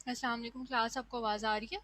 अस्सलाम वालेकुम क्लास, आपको आवाज़ आ रही है?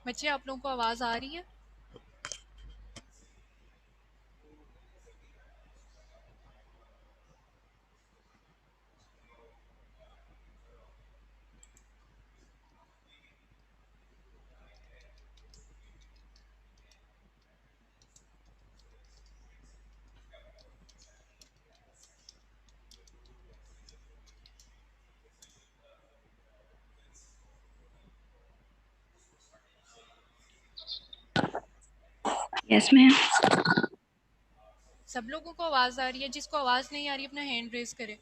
बच्चे, आप लोगों को आवाज़ आ रही है? Yes ma'am. सब लोगों को आवाज़ आ रही है? जिसको आवाज़ नहीं आ रही अपना हैंड रेज करे।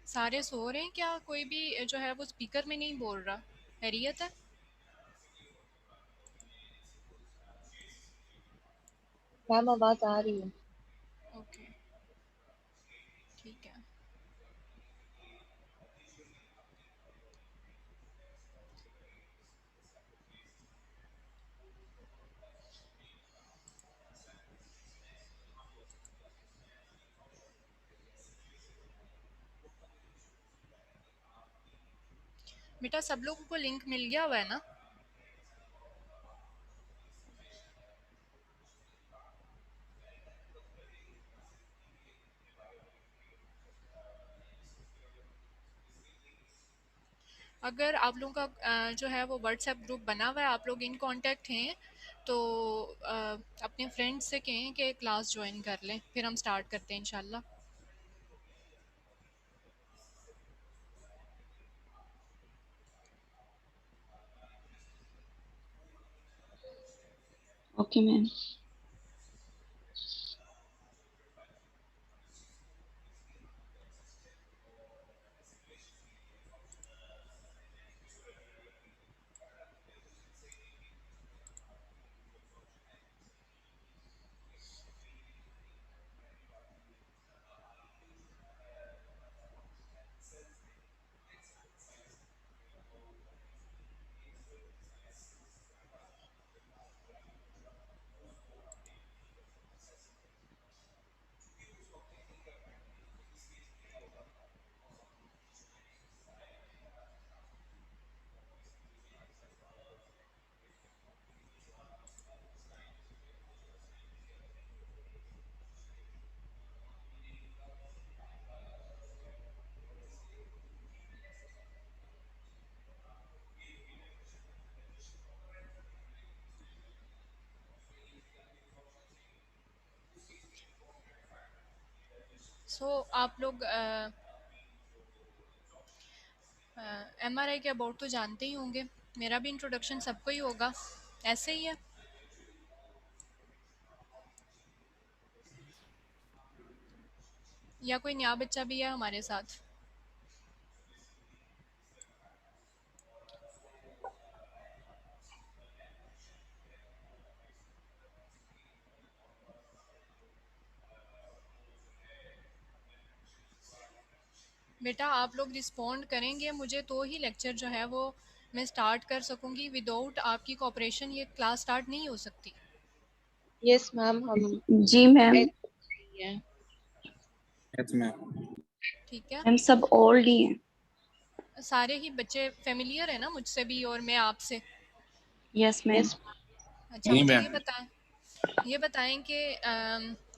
सारे सो रहे हैं क्या? कोई भी जो है वो स्पीकर में नहीं बोल रहा? खैरियत है? मैम आवाज आ रही है। ओके, ठीक है। बेटा, सब लोगों को लिंक मिल गया हुआ है ना? अगर आप लोगों का जो है वो व्हाट्सएप ग्रुप बना हुआ है, आप लोग इन कांटेक्ट हैं, तो अपने फ्रेंड्स से कहें कि क्लास ज्वाइन कर लें, फिर हम स्टार्ट करते हैं इंशाल्लाह। Okay ma'am. आप लोग MRI के अबाउट तो जानते ही होंगे, मेरा भी इंट्रोडक्शन सबको ही होगा, ऐसे ही है। या कोई नया बच्चा भी है हमारे साथ? बेटा आप लोग रिस्पॉन्ड करेंगे मुझे तो ही लेक्चर जो है वो मैं स्टार्ट कर सकूंगी। विदाउट आपकी कोऑपरेशन ये क्लास स्टार्ट नहीं हो सकती। यस मैम, हम जी मैम। हैं। Yes ma'am. ठीक है, मैम सब ओल्ड ही हैं। सारे ही बच्चे फेमिलियर है ना मुझसे भी और मैं आपसे? Yes ma'am. यस अच्छा, नहीं मुझे मैम। ये बताएं कि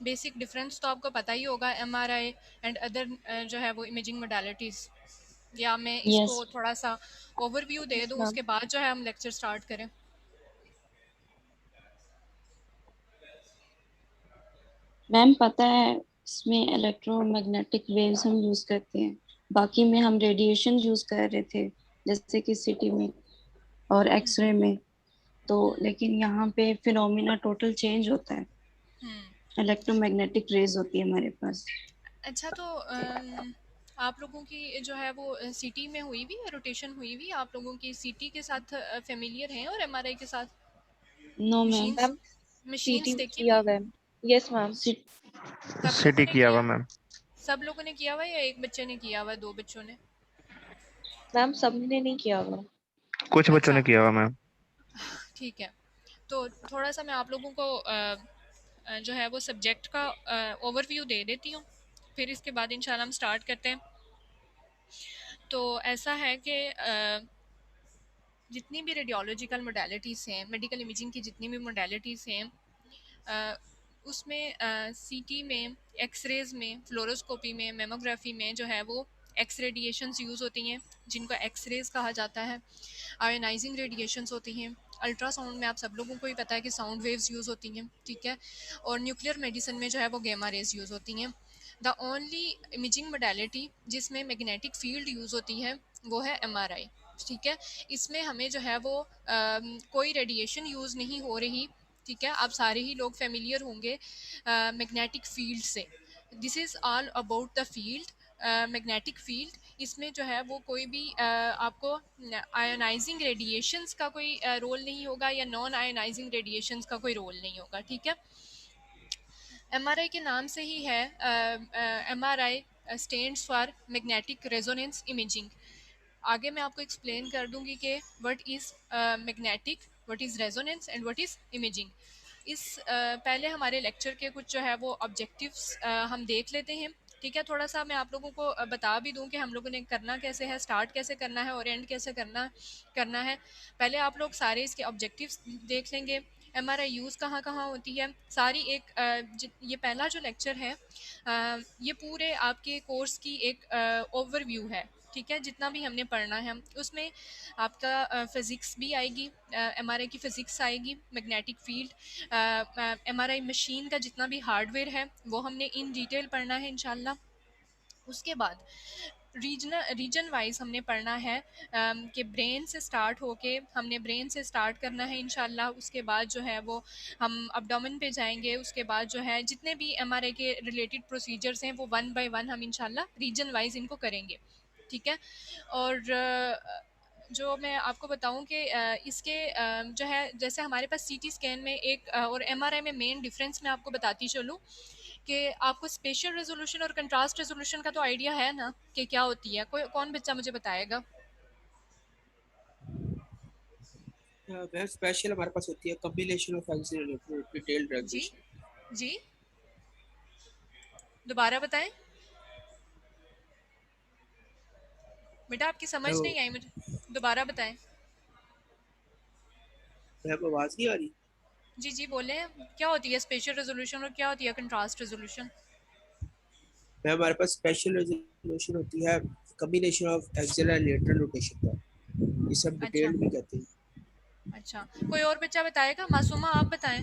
बेसिक डिफरेंस तो आपको पता ही होगा MRI एंड अदर जो है वो इमेजिंग मोडालिटीज़, या मैं यस। इसको थोड़ा सा ओवरव्यू दे यस दूं मैम। उसके बाद जो है हम लेक्चर स्टार्ट करें? मैम पता है, इसमें इलेक्ट्रोमैग्नेटिक वेव्स हम यूज करते हैं, बाकी में हम रेडिएशन यूज कर रहे थे, जैसे कि सिटी में और एक्सरे में। तो लेकिन यहाँ पे फिनोमिना टोटल चेंज होता है। हम्म। इलेक्ट्रोमैग्नेटिक रेज होती है हमारे पास। अच्छा, तो आप लोगों की जो है वो सिटी में हुई हुई है, रोटेशन हुई हुई, आप लोगों की सिटी के साथ फेमिलियर हैं और MRI के साथ? No ma'am. Machines ma'am CT machines देखी किया हुई? हुआ है। Yes ma'am. सब लोगों सिटी ने किया हुआ किया? मैम। सब लोगों ने किया हुआ है या एक बच्चे ने किया हुआ है, दो बच्चों ने? मैम सबने नहीं किया हुआ। कुछ बच्चों अच्छा, ने किया हुआ मैम। ठीक है। तो थोड़ा सा मैं आप लोगों को जो है वो सब्जेक्ट का ओवरव्यू दे देती हूँ, फिर इसके बाद इंशाल्लाह हम स्टार्ट करते हैं। तो ऐसा है कि जितनी भी रेडियोलॉजिकल मोडालिटीज़ हैं, मेडिकल इमेजिंग की जितनी भी मोडालिटीज़ हैं, अ, उसमें CT में, एक्सरेज में, फ्लोरोस्कोपी में, मेमोग्राफी में जो है वो एक्स रेडिएशंस यूज़ होती हैं, जिनको एक्सरेज कहा जाता है। आयोनाइजिंग रेडिएशंस होती हैं। अल्ट्रासाउंड में आप सब लोगों को ही पता है कि साउंड वेव्स यूज़ होती हैं, ठीक है। और न्यूक्लियर मेडिसिन में जो है वो गामा रेज यूज़ होती हैं। द ओनली इमेजिंग मोडालिटी जिसमें मैग्नेटिक फील्ड यूज़ होती है वो है MRI, ठीक है। इसमें हमें जो है वो कोई रेडिएशन यूज़ नहीं हो रही, ठीक है। आप सारे ही लोग फेमिलियर होंगे मैग्नेटिक फील्ड से। This is all about the field, magnetic field. इसमें जो है वो कोई भी आपको आयोनाइजिंग रेडिएशंस का कोई रोल नहीं होगा या नॉन आयोनाइजिंग रेडिएशंस का कोई रोल नहीं होगा, ठीक है। MRI के नाम से ही है, MRI stands for magnetic resonance imaging. आगे मैं आपको एक्सप्लेन कर दूंगी कि what is magnetic, what is resonance and what is imaging. पहले हमारे लेक्चर के कुछ जो है वो ऑब्जेक्टिव्स हम देख लेते हैं, ठीक है। थोड़ा सा मैं आप लोगों को बता भी दूं कि हम लोगों ने करना कैसे है, स्टार्ट कैसे करना है और एंड कैसे करना है। पहले आप लोग सारे इसके ऑब्जेक्टिव्स देख लेंगे। MRI यूज़ कहाँ कहाँ होती है सारी एक ये पहला जो लेक्चर है ये पूरे आपके कोर्स की एक ओवरव्यू है, ठीक है। जितना भी हमने पढ़ना है उसमें आपका फिज़िक्स भी आएगी, MRI की फ़िज़िक्स आएगी, मैग्नेटिक फील्ड, MRI मशीन का जितना भी हार्डवेयर है वो हमने इन डिटेल पढ़ना है इंशाल्लाह। उसके बाद रीजन वाइज हमने पढ़ना है कि ब्रेन से स्टार्ट होके हमने ब्रेन से स्टार्ट करना है इंशाल्लाह। उसके बाद जो है वो हम अब्डोमेन पे जाएंगे। उसके बाद जो है जितने भी MRI के रिलेटेड प्रोसीजर्स हैं वो वन बाय वन हम इंशाल्लाह रीजन वाइज इनको करेंगे, ठीक है। और जो मैं आपको बताऊं कि इसके जो है जैसे हमारे पास CT स्कैन में एक और MRI में मेन डिफरेंस मैं आपको बताती चलूँ कि आपको स्पेशल रेजोल्यूशन और कंट्रास्ट रेजोल्यूशन का तो आइडिया है ना कि क्या होती है? कोई कौन बच्चा मुझे बताएगा? वह स्पेशल हमारे पास होती है combination of detailed G regulation. जी, दोबारा बताएं बेटा, आपकी समझ तो नहीं आई मुझे, दोबारा बताएं। वह आवाज नहीं आ रही। जी जी बोले, क्या होती है स्पेशल रेजोल्यूशन और क्या होती है कंट्रास्ट रेजोल्यूशन? वह हमारे पास स्पेशल रेजोल्यूशन होती है combination of axial and lateral rotation का, इसे हम अच्छा डिटेल्ड भी कहते हैं। अच्छा, कोई और बच्चा बताएगा? मासूमा आप बताएं।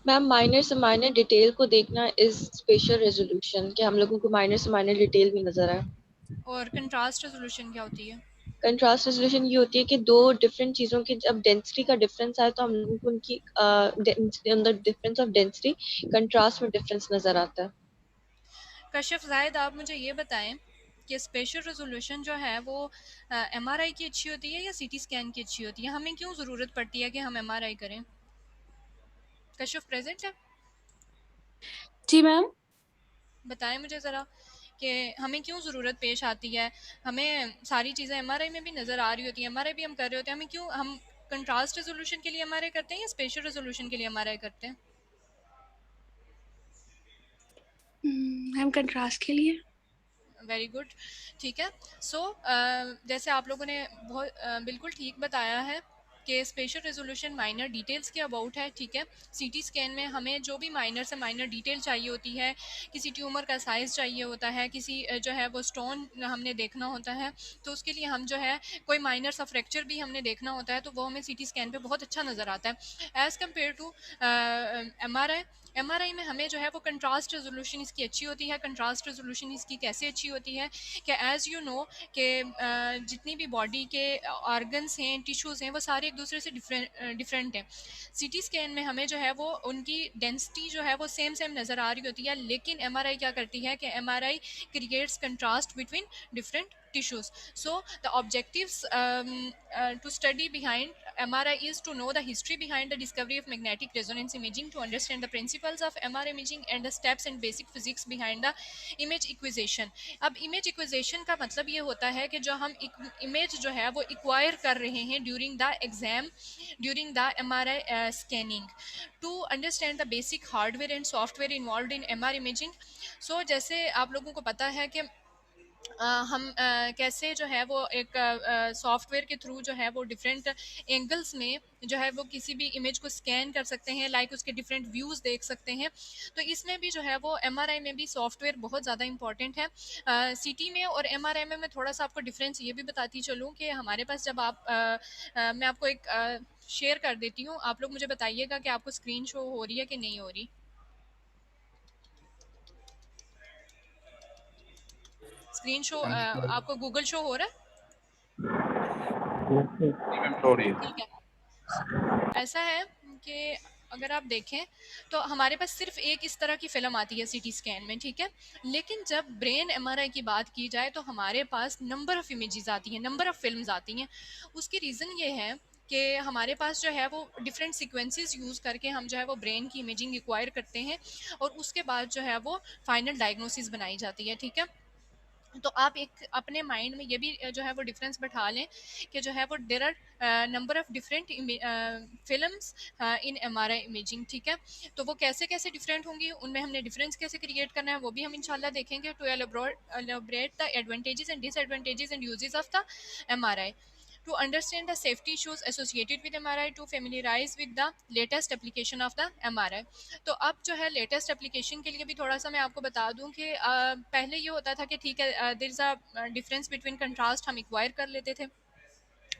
मैम माइनर से माइनर डिटेल को देखना इज स्पेशल रेजोल्यूशन, कि हम लोगों को माइनर से माइनर डिटेल भी नजर आए। और कंट्रास्ट रेजोल्यूशन क्या होती है? कंट्रास्ट रेजोल्यूशन ये होती है कि दो डिफरेंट चीजों की जब डेंसिटी का डिफरेंस आए तो हम लोगों को उनकी अंदर डिफरेंस ऑफ डेंसिटी, कंट्रास्ट में डिफरेंस नजर आता है। कशिफ जाहिद, आप मुझे ये बताएं कि स्पेशल रेजोल्यूशन जो है वो एमआरआई की अच्छी होती है या सीटी स्कैन की अच्छी होती है? हमें क्यों ज़रूरत पड़ती है कि हम एमआरआई करें? कशिफ प्रेजेंट है? जी मैम। बताएं मुझे ज़रा कि हमें क्यों ज़रूरत पेश आती है। हमें सारी चीज़ें एमआरआई में भी नज़र आ रही होती हैं, एमआरआई भी हम कर रहे होते हैं, हमें क्यों हम कंट्रास्ट रेजोल्यूशन के लिए एमआरआई करते हैं या स्पेशल रेजोल्यूशन के लिए एमआरआई करते हैं? मैम कंट्रास्ट के लिए। वेरी गुड, ठीक है। सो जैसे आप लोगों ने बहुत बिल्कुल ठीक बताया है कि स्पेशल रेजोल्यूशन माइनर डिटेल्स के अबाउट है, ठीक है। सीटी स्कैन में हमें जो भी माइनर से माइनर डिटेल चाहिए होती है, किसी ट्यूमर का साइज़ चाहिए होता है, किसी जो है वो स्टोन हमने देखना होता है, तो उसके लिए हम जो है कोई माइनर सा फ्रैक्चर भी हमने देखना होता है, तो वो हमें सीटी स्कैन पे बहुत अच्छा नज़र आता है as compare to MRI. MRI में हमें जो है वो कंट्रास्ट रेजोल्यूशन इसकी अच्छी होती है। कंट्रास्ट रेजोल्यूशन इसकी कैसे अच्छी होती है कि एज़ यू नो कि जितनी भी बॉडी के ऑर्गन्स हैं, टिश्यूज़ हैं, वो सारे एक दूसरे से डिफरेंट हैं। सीटी स्कैन में हमें जो है वो उनकी डेंसिटी जो है वो सेम सेम नज़र आ रही होती है, लेकिन एमआरआई क्या करती है कि MRI creates contrast between different tissues. So the objectives to study behind MRI is to know the history behind the discovery of magnetic resonance imaging, to understand the principles of MRI imaging and the steps and basic physics behind the image acquisition. अब image acquisition का मतलब ये होता है कि जो हम image जो है वो acquire कर रहे हैं during the exam, during the MRI scanning, to understand the basic hardware and software involved in MRI imaging. So जैसे आप लोगों को पता है कि हम कैसे जो है वो एक सॉफ्टवेयर के थ्रू जो है वो डिफरेंट एंगल्स में जो है वो किसी भी इमेज को स्कैन कर सकते हैं, लाइक उसके डिफरेंट व्यूज़ देख सकते हैं। तो इसमें भी जो है वो एमआरआई में भी सॉफ्टवेयर बहुत ज़्यादा इंपॉर्टेंट है। सीटी में और एमआरआई में मैं थोड़ा सा आपको डिफरेंस ये भी बताती चलूँ कि हमारे पास जब आप मैं आपको एक शेयर कर देती हूँ, आप लोग मुझे बताइएगा कि आपको स्क्रीन शो हो रही है कि नहीं हो रही। स्क्रीन शो आपको गूगल शो हो रहा है? ठीक है। ऐसा है कि अगर आप देखें तो हमारे पास सिर्फ एक इस तरह की फिल्म आती है सीटी स्कैन में, ठीक है। लेकिन जब ब्रेन एमआरआई की बात की जाए तो हमारे पास नंबर ऑफ इमेजेस आती हैं, नंबर ऑफ फिल्म्स आती हैं। उसकी रीज़न ये है कि हमारे पास जो है वो डिफरेंट सीक्वेंसेस यूज़ करके हम जो है वो ब्रेन की इमेजिंग एक्वायर करते हैं और उसके बाद जो है वो फाइनल डायग्नोसिस बनाई जाती है, ठीक है। तो आप एक अपने माइंड में ये भी जो है वो डिफरेंस बैठा लें कि जो है वो there are number of different films in MRI imaging, ठीक है। तो वो कैसे कैसे डिफरेंट होंगी, उनमें हमने डिफरेंस कैसे क्रिएट करना है वो भी हम इंशाल्लाह देखेंगे, to elaborate the advantages and disadvantages and uses of the MRI, to understand the safety issues associated with MRI, to familiarize with the latest application of the MRI। तो अब जो है लेटेस्ट एप्लीकेशन के लिए भी थोड़ा सा मैं आपको बता दूं कि पहले ये होता था कि ठीक है there is a difference between contrast, हम एक्वायर कर लेते थे।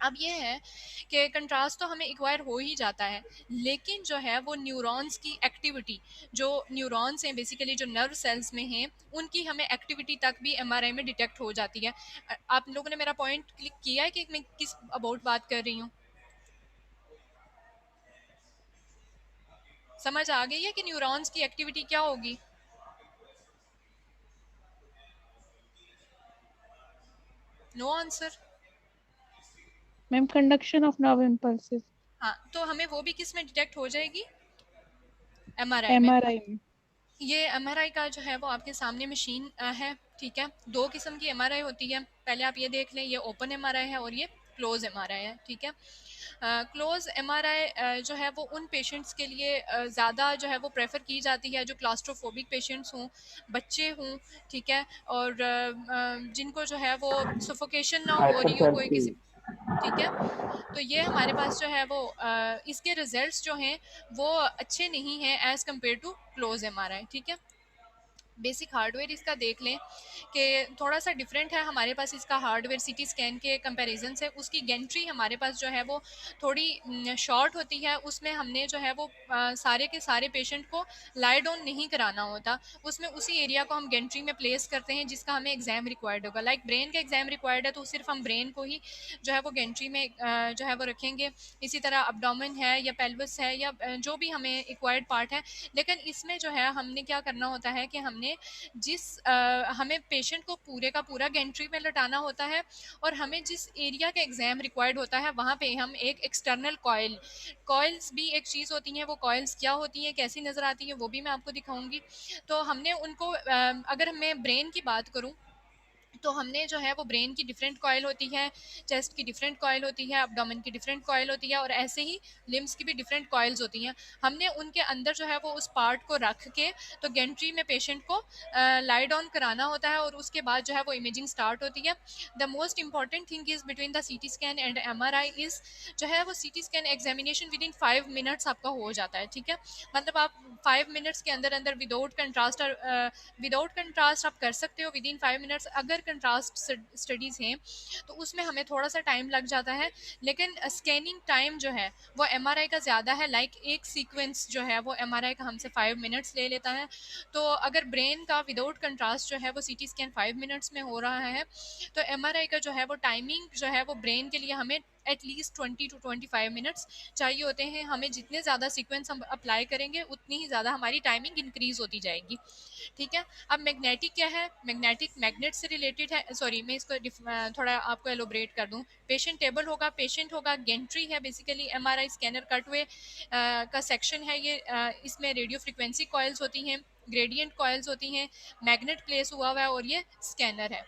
अब ये है कि कंट्रास्ट तो हमें एक्वायर हो ही जाता है, लेकिन जो है वो न्यूरॉन्स की एक्टिविटी, जो न्यूरॉन्स हैं बेसिकली जो नर्व सेल्स में हैं, उनकी हमें एक्टिविटी तक भी एमआरआई में डिटेक्ट हो जाती है। आप लोगों ने मेरा पॉइंट क्लिक किया है कि मैं किस अबाउट बात कर रही हूँ? समझ आ गई है कि न्यूरॉन्स की एक्टिविटी क्या होगी? No answer. Ma'am conduction of nerve impulses. हाँ, तो हमें वो भी किस में डिटेक्ट हो जाएगी? एमआरआई में। एमआरआई में। ये एमआरआई का जो है वो आपके सामने मशीन है, ठीक है। दो किस्म की एमआरआई होती है, पहले आप ये देख लें, ये ओपन एमआरआई है और ये क्लोज एमआरआई है, ठीक है। क्लोज एमआरआई जो है वो उन पेशेंट्स के लिए ज़्यादा जो है वो प्रेफर की जाती है जो क्लास्ट्रोफोबिक पेशेंट्स हों, बच्चे हों, ठीक है, और जिनको जो है वो सफोकेशन ना हो रही हो कोई किसी, ठीक है। तो ये हमारे पास जो है वो इसके रिजल्ट्स जो हैं वो अच्छे नहीं हैं as compare to close MRI, ठीक है। बेसिक हार्डवेयर इसका देख लें कि थोड़ा सा डिफरेंट है हमारे पास इसका हार्डवेयर सीटी स्कैन के कंपैरिजन से। उसकी गेंट्री हमारे पास जो है वो थोड़ी शॉर्ट होती है। उसमें हमने जो है वो सारे के सारे पेशेंट को लाई डाउन नहीं कराना होता, उसमें उसी एरिया को हम गेंट्री में प्लेस करते हैं जिसका हमें एग्जाम रिक्वायर्ड होगा। लाइक ब्रेन का एग्जाम रिक्वायर्ड है तो सिर्फ हम ब्रेन को ही जो है वो गेंट्री में जो है वो रखेंगे। इसी तरह अब्डोमेन है या पेल्विस है या जो भी हमें रिक्वायर्ड पार्ट है। लेकिन इसमें जो है हमने क्या करना होता है कि हमने हमें पेशेंट को पूरे का पूरा गेंट्री में लटाना होता है, और हमें जिस एरिया का एग्जाम रिक्वायर्ड होता है वहाँ पे हम एक एक्सटर्नल कॉइल्स भी एक चीज़ होती हैं। वो कॉइल्स क्या होती हैं, कैसी नज़र आती हैं, वो भी मैं आपको दिखाऊंगी। तो हमने उनको अगर मैं ब्रेन की बात करूँ तो हमने जो है वो ब्रेन की डिफरेंट कॉइल होती है, चेस्ट की डिफरेंट कॉइल होती है, अब्डोमेन की डिफरेंट कॉइल होती है, और ऐसे ही लिम्स की भी डिफरेंट कॉइल्स होती हैं। हमने उनके अंदर जो है वो उस पार्ट को रख के तो गेंट्री में पेशेंट को लाई डाउन कराना होता है, और उसके बाद जो है वो इमेजिंग स्टार्ट होती है। The most important thing is between the C T scan and MRI is जो है वो C T scan examination within 5 minutes आपका हो जाता है। ठीक है, मतलब आप 5 मिनट्स के अंदर अंदर विदाउट कंट्रास्ट आप कर सकते हो विद इन 5 मिनट्स। अगर कंट्रास्ट स्टडीज़ हैं तो उसमें हमें थोड़ा सा टाइम लग जाता है, लेकिन स्कैनिंग टाइम जो है वो MRI का ज़्यादा है। लाइक एक सीक्वेंस जो है वो MRI का हमसे 5 मिनट्स ले लेता है। तो अगर ब्रेन का विदाउट कंट्रास्ट जो है वो CT स्कैन 5 मिनट्स में हो रहा है, तो MRI का जो है वो टाइमिंग जो है वो ब्रेन के लिए हमें एटलीस्ट 20 to 25 मिनट्स चाहिए होते हैं। हमें जितने ज़्यादा सीक्वेंस हम अप्लाई करेंगे उतनी ही ज़्यादा हमारी टाइमिंग इंक्रीज़ होती जाएगी। ठीक है, अब मैग्नेटिक क्या है, मैग्नेटिक मैग्नेट से रिलेटेड है। सॉरी, मैं इसको थोड़ा आपको एलोबरेट कर दूं। पेशेंट टेबल होगा, पेशेंट होगा, गेंट्री है बेसिकली, MRI स्कैनर कट हुए का सेक्शन है ये। इसमें रेडियो फ्रिक्वेंसी कॉइल्स होती हैं, ग्रेडियंट कॉइल्स होती हैं, मैग्नेट प्लेस हुआ हुआ है, और ये स्कैनर है।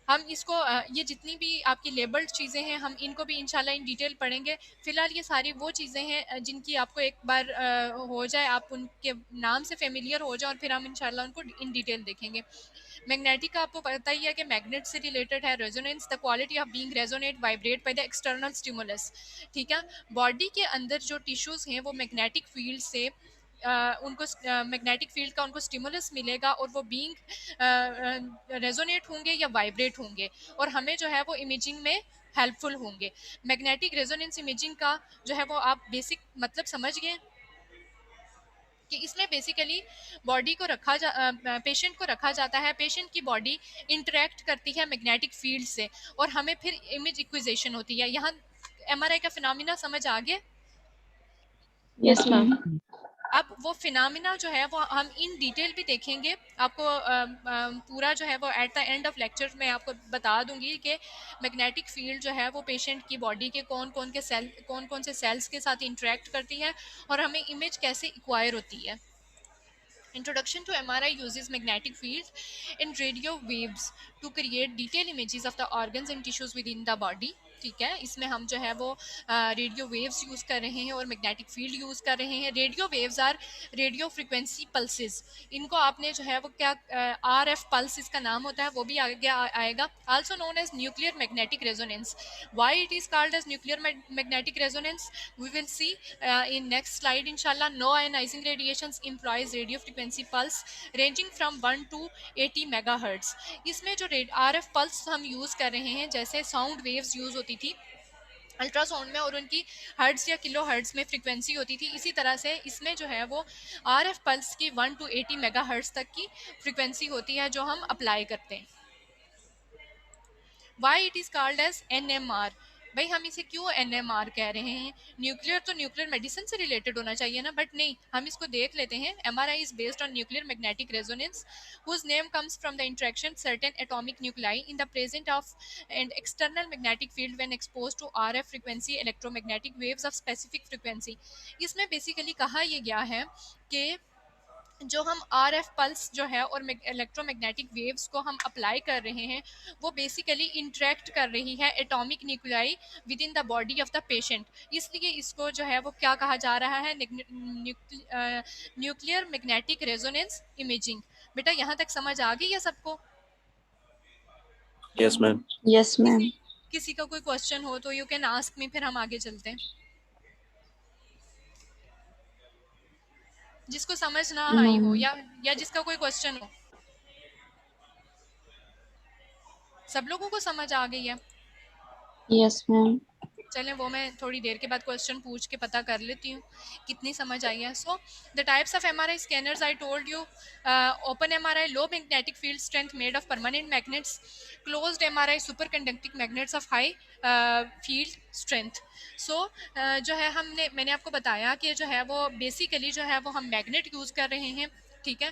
हम इसको ये जितनी भी आपकी लेबल्ड चीज़ें हैं हम इनको भी इंशाल्लाह इन डिटेल पढ़ेंगे। फ़िलहाल ये सारी वो चीज़ें हैं जिनकी आपको एक बार हो जाए, आप उनके नाम से फेमिलियर हो जाए, और फिर हम इंशाल्लाह उनको इन डिटेल देखेंगे। मैग्नेटिक का आपको पता ही है कि मैग्नेट से रिलेटेड है। Resonance, the quality of being resonate vibrate by the external stimulus. ठीक है, बॉडी के अंदर जो टिश्यूज़ हैं वो मैग्नेटिक फील्ड से उनको मैग्नेटिक फील्ड का उनको स्टिमुलस मिलेगा, और वो बीइंग रेजोनेट होंगे या वाइब्रेट होंगे, और हमें जो है वो इमेजिंग में हेल्पफुल होंगे। मैग्नेटिक रेजोनेंस इमेजिंग का जो है वो आप बेसिक मतलब समझ गए कि इसमें बेसिकली बॉडी को पेशेंट को रखा जाता है। पेशेंट की बॉडी इंटरेक्ट करती है मैग्नेटिक फील्ड से, और हमें फिर इमेज इक्विजेशन होती है। यहाँ MRI का फिनोमिना समझ आ गया। Yes Yes, ma'am. मैम। अब वो फिनोमिना जो है वो हम इन डिटेल भी देखेंगे। आपको पूरा जो है वो at the end of lecture में आपको बता दूंगी कि मैग्नेटिक फील्ड जो है वो पेशेंट की बॉडी के कौन कौन से सेल्स के साथ इंटरेक्ट करती है, और हमें इमेज कैसे एक्वायर होती है। Introduction to MRI uses magnetic fields in radio waves to create detailed images of the organs and tissues within the body. ठीक है, इसमें हम जो है वो रेडियो वेव्स यूज़ कर रहे हैं और मैग्नेटिक फील्ड यूज़ कर रहे हैं। Radio waves are radio frequency pulses. इनको आपने जो है वो क्या RF पल्स इसका नाम होता है, वो भी आगे आएगा। Also known as nuclear magnetic resonance. Why it is called as nuclear magnetic resonance we will see in next slide inshallah. No ionizing radiations implies radio frequency pulse ranging from 1 to 80 megahertz. इसमें जो RF pulse हम use कर रहे हैं, जैसे sound waves use होती थी ultrasound में और उनकी हर्ट्ज या किलो हर्ट्ज में फ्रीक्वेंसी होती थी, इसी तरह से इसमें जो है वो RF पल्स की 1 to 80 मेगाहर्ट्ज तक की फ्रीक्वेंसी होती है जो हम अप्लाई करते हैं। Why it is called as NMR। भाई हम इसे क्यों NMR कह रहे हैं? न्यूक्लियर तो न्यूक्लियर मेडिसिन से रिलेटेड होना चाहिए ना, बट नहीं, हम इसको देख लेते हैं। MRI is based on nuclear magnetic resonance whose name comes from the interaction certain atomic nuclei in the presence of an external magnetic field when exposed to RF frequency electromagnetic waves of specific frequency। इसमें basically कहा यह गया है कि जो हम RF pulse जो है और इलेक्ट्रोमैग्नेटिक वेव्स को हम अप्लाई कर रहे हैं वो बेसिकली इंटरेक्ट कर रही है atomic nuclei with in the body of the patient. इसलिए इसको जो है वो क्या कहा जा रहा है? Nuclear magnetic resonance imaging. बेटा यहाँ तक समझ आ गई है सबको? Yes, ma'am. Yes ma'am. किसी का कोई क्वेश्चन हो तो यू कैन आस्क मी, फिर हम आगे चलते हैं। जिसको समझ ना नो आई हो मैम। या जिसका कोई क्वेश्चन हो? सब लोगों को समझ आ गई है? Yes ma'am. चलें वो मैं थोड़ी देर के बाद क्वेश्चन पूछ के पता कर लेती हूँ कितनी समझ आई है। So the types of MRI scanners I told you, open MRI low magnetic field strength made of permanent magnets, closed MRI superconducting magnets of high field strength. So जो है मैंने आपको बताया कि जो है वो बेसिकली जो है वो हम मैग्नेट यूज़ कर रहे हैं, ठीक है।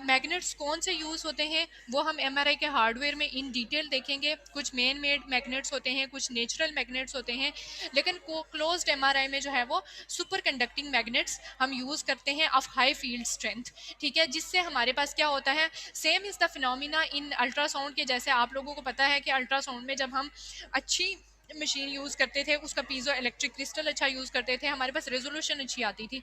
मैग्नेट्स कौन से यूज़ होते हैं वो हम एमआरआई के हार्डवेयर में इन डिटेल देखेंगे। कुछ मेन मेड मैग्नेट्स होते हैं, कुछ नेचुरल मैग्नेट्स होते हैं, लेकिन क्लोज्ड एमआरआई में जो है वो सुपर कंडक्टिंग मैग्नेट्स हम यूज़ करते हैं ऑफ हाई फील्ड स्ट्रेंथ, ठीक है। जिससे हमारे पास क्या होता है, same is the phenomena in ultrasound के जैसे। आप लोगों को पता है कि अल्ट्रासाउंड में जब हम अच्छी मशीन यूज़ करते थे, उसका पीजो इलेक्ट्रिक क्रिस्टल अच्छा यूज़ करते थे, हमारे पास रेजोल्यूशन अच्छी आती थी।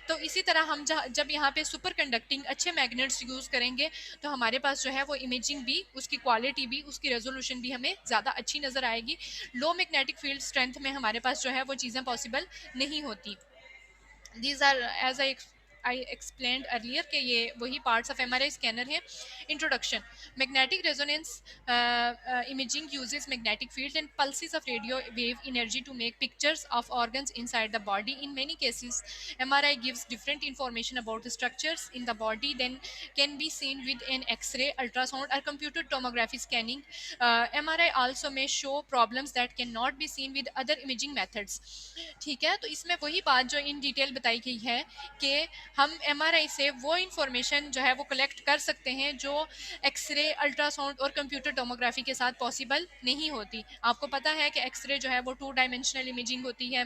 तो इसी तरह हम जब यहाँ पे सुपर कंडक्टिंग अच्छे मैग्नेट्स यूज़ करेंगे तो हमारे पास जो है वो इमेजिंग भी, उसकी क्वालिटी भी, उसकी रेजोल्यूशन भी हमें ज़्यादा अच्छी नज़र आएगी। लो मैग्नेटिक फील्ड स्ट्रेंथ में हमारे पास जो है वो चीज़ें पॉसिबल नहीं होती। These are, as I explained earlier, कि ये वही parts of MRI scanner है। Introduction: Magnetic resonance imaging uses magnetic fields and pulses of radio wave energy to make pictures of organs inside the body. In many cases, MRI gives different information about the structures in the body than can be seen with an X-ray, ultrasound, or computer tomography scanning. MRI also may show problems that cannot be seen with other imaging methods, ठीक है। तो इसमें वही बात जो in detail बताई गई है कि हम एमआरआई से वो इंफॉर्मेशन जो है वो कलेक्ट कर सकते हैं जो एक्सरे, अल्ट्रासाउंड और कंप्यूटर टोमोग्राफी के साथ पॉसिबल नहीं होती। आपको पता है कि एक्सरे जो है वो 2 डायमेंशनल इमेजिंग होती है,